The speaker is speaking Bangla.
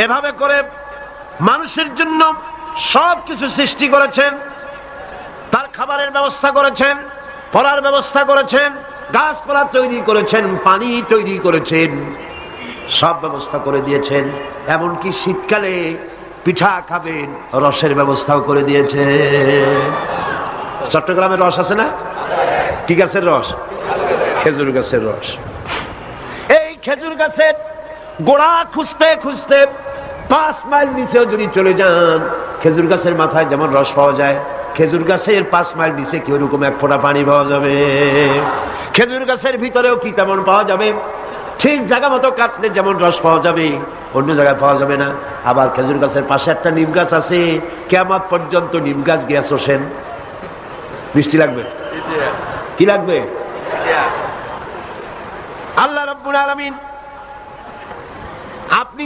এভাবে করে মানুষের জন্য সবকিছু সৃষ্টি করেছেন, তার খাবারের ব্যবস্থা করেছেন, পড়ার ব্যবস্থা করেছেন, গাছপালা তৈরি করেছেন, পানি তৈরি করেছেন, সব ব্যবস্থা করে দিয়েছেন। এমনকি শীতকালে পিঠা খাবেন, রসের ব্যবস্থাও করে দিয়েছে। চট্টগ্রামের রস আছে না? কি গাছের রস? খেজুর গাছের রস। এই খেজুর গাছের গোড়া খুঁজতে খুঁজতে 5 মাইল নিচেও যদি চলে যান, খেজুর গাছের মাথায় যেমন রস পাওয়া যায়, খেজুর গাছের 5 মাইল নিচে কি ওরকম এক ফোঁটা পানি পাওয়া যাবে? খেজুর গাছের ভিতরেও কি তেমন পাওয়া যাবে? ঠিক জায়গা মতো কাটলে যেমন রস পাওয়া যাবে, অন্য জায়গায় পাওয়া যাবে না। আবার খেজুর গাছের পাশে একটা নিম গাছ আছে, কিয়ামত পর্যন্ত নিম গাছ গিয়া শোষেন। মিষ্টি লাগবে? কি লাগবে? আল্লাহ রাব্বুল আলামিন আপনি